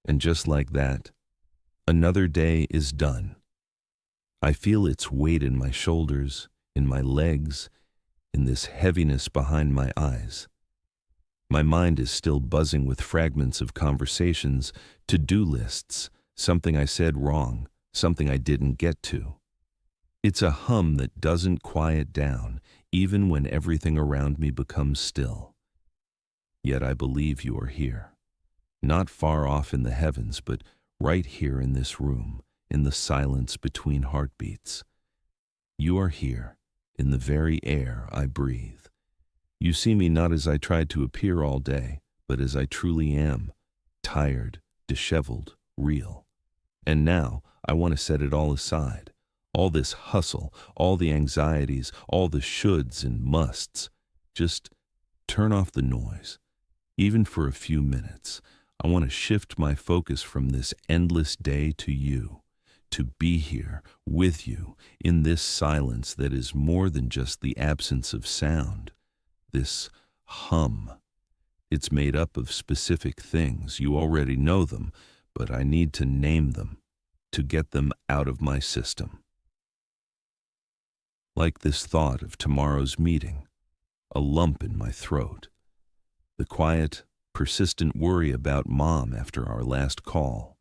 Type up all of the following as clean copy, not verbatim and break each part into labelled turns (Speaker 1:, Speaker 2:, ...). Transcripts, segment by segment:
Speaker 1: And just like that, another day is done. I feel its weight in my shoulders, in my legs, in this heaviness behind my eyes. My mind is still buzzing with fragments of conversations, to-do lists, something I said wrong, something I didn't get to. It's a hum that doesn't quiet down, even when everything around me becomes still. Yet I believe you are here, not far off in the heavens, but right here in this room, in the silence between heartbeats. You are here, in the very air I breathe. You see me not as I tried to appear all day, but as I truly am, tired, disheveled, real. And now I want to set it all aside. All this hustle, all the anxieties, all the shoulds and musts. Just turn off the noise. Even for a few minutes, I want to shift my focus from this endless day to you, to be here with you in this silence that is more than just the absence of sound. This hum. It's made up of specific things. You already know them, but I need to name them, to get them out of my system. Like this thought of tomorrow's meeting, a lump in my throat, the quiet, persistent worry about Mom after our last call,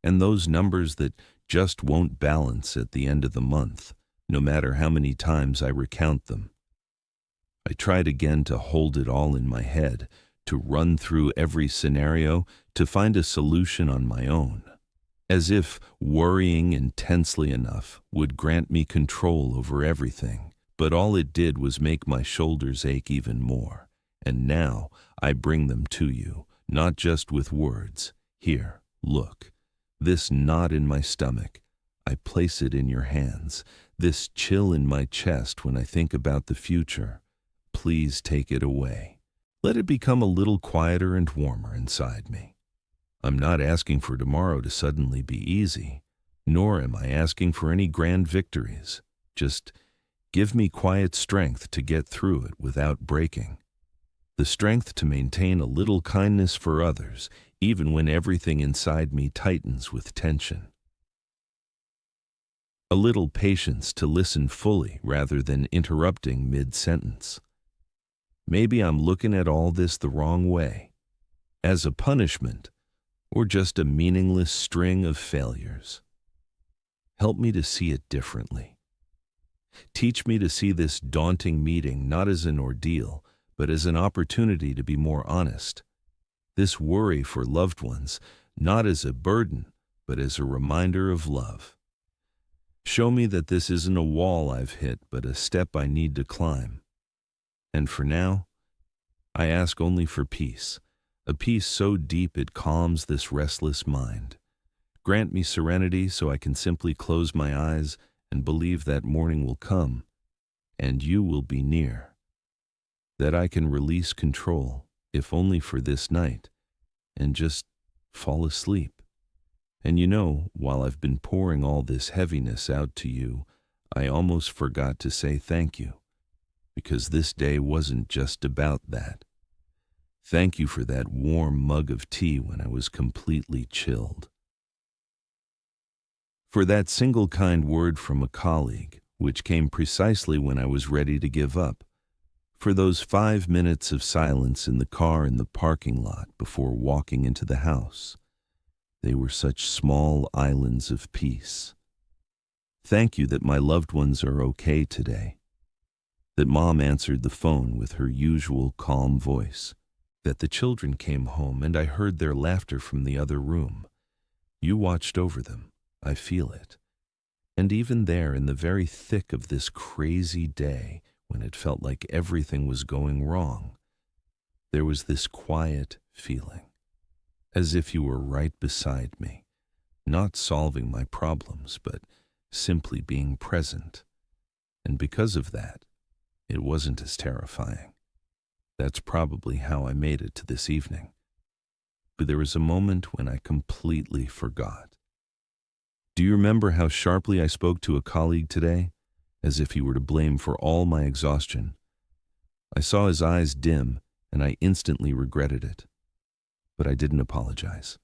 Speaker 1: and those numbers that just won't balance at the end of the month, no matter how many times I recount them. I tried again to hold it all in my head, to run through every scenario, to find a solution on my own, as if worrying intensely enough would grant me control over everything. But all it did was make my shoulders ache even more. And now I bring them to you, not just with words. Here, look. This knot in my stomach, I place it in your hands. This chill in my chest when I think about the future. Please take it away. Let it become a little quieter and warmer inside me. I'm not asking for tomorrow to suddenly be easy, nor am I asking for any grand victories. Just give me quiet strength to get through it without breaking. The strength to maintain a little kindness for others, even when everything inside me tightens with tension. A little patience to listen fully rather than interrupting mid-sentence. Maybe I'm looking at all this the wrong way, as a punishment, or just a meaningless string of failures. Help me to see it differently. Teach me to see this daunting meeting not as an ordeal, but as an opportunity to be more honest. This worry for loved ones, not as a burden, but as a reminder of love. Show me that this isn't a wall I've hit, but a step I need to climb. And for now, I ask only for peace, a peace so deep it calms this restless mind. Grant me serenity so I can simply close my eyes and believe that morning will come, and you will be near. That I can release control, if only for this night, and just fall asleep. And you know, while I've been pouring all this heaviness out to you, I almost forgot to say thank you. Because this day wasn't just about that. Thank you for that warm mug of tea when I was completely chilled. For that single kind word from a colleague, which came precisely when I was ready to give up. For those 5 minutes of silence in the car in the parking lot before walking into the house. They were such small islands of peace. Thank you that my loved ones are okay today. That Mom answered the phone with her usual calm voice, that the children came home and I heard their laughter from the other room. You watched over them, I feel it. And even there, in the very thick of this crazy day, when it felt like everything was going wrong, there was this quiet feeling, as if you were right beside me, not solving my problems, but simply being present. And because of that, it wasn't as terrifying. That's probably how I made it to this evening. But there was a moment when I completely forgot. Do you remember how sharply I spoke to a colleague today, as if he were to blame for all my exhaustion? I saw his eyes dim, and I instantly regretted it. But I didn't apologize.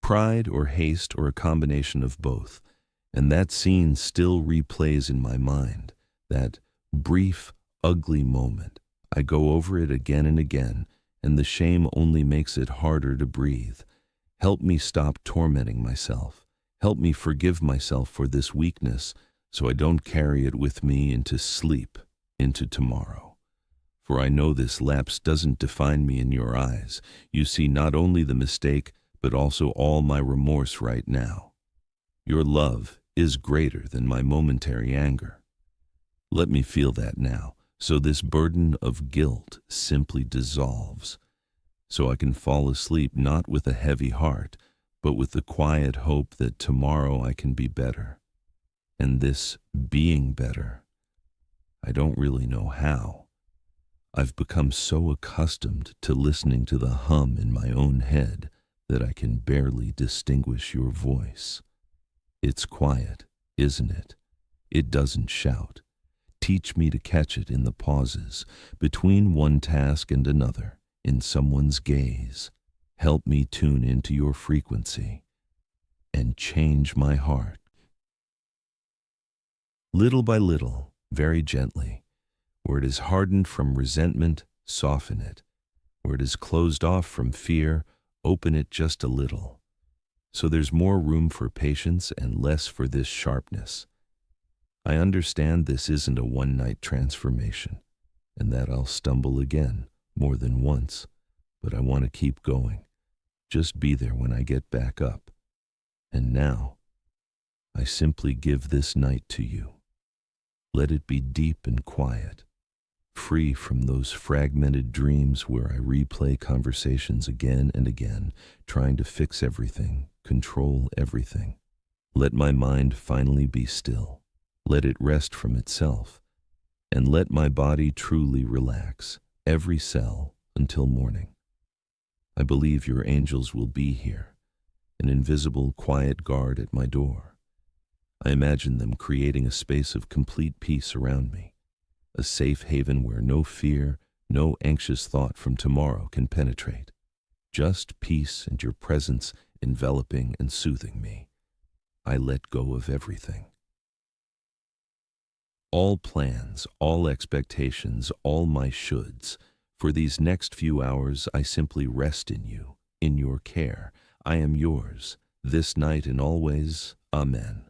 Speaker 1: Pride or haste or a combination of both. And that scene still replays in my mind, that brief, ugly moment. I go over it again and again, and the shame only makes it harder to breathe. Help me stop tormenting myself. Help me forgive myself for this weakness so I don't carry it with me into sleep, into tomorrow. For I know this lapse doesn't define me in your eyes. You see not only the mistake, but also all my remorse right now. Your love is greater than my momentary anger. Let me feel that now, so this burden of guilt simply dissolves, so I can fall asleep not with a heavy heart, but with the quiet hope that tomorrow I can be better. And this being better, I don't really know how. I've become so accustomed to listening to the hum in my own head that I can barely distinguish your voice. It's quiet, isn't it? It doesn't shout. Teach me to catch it in the pauses, between one task and another, in someone's gaze. Help me tune into your frequency and change my heart. Little by little, very gently, where it is hardened from resentment, soften it. Where it is closed off from fear, open it just a little. So there's more room for patience and less for this sharpness. I understand this isn't a one-night transformation, and that I'll stumble again, more than once, but I want to keep going. Just be there when I get back up. And now, I simply give this night to you. Let it be deep and quiet, free from those fragmented dreams where I replay conversations again and again, trying to fix everything, control everything. Let my mind finally be still. Let it rest from itself, and let my body truly relax, every cell, until morning. I believe your angels will be here, an invisible, quiet guard at my door. I imagine them creating a space of complete peace around me, a safe haven where no fear, no anxious thought from tomorrow can penetrate. Just peace and your presence enveloping and soothing me. I let go of everything. All plans, all expectations, all my shoulds. For these next few hours, I simply rest in you, in your care. I am yours, this night and always. Amen.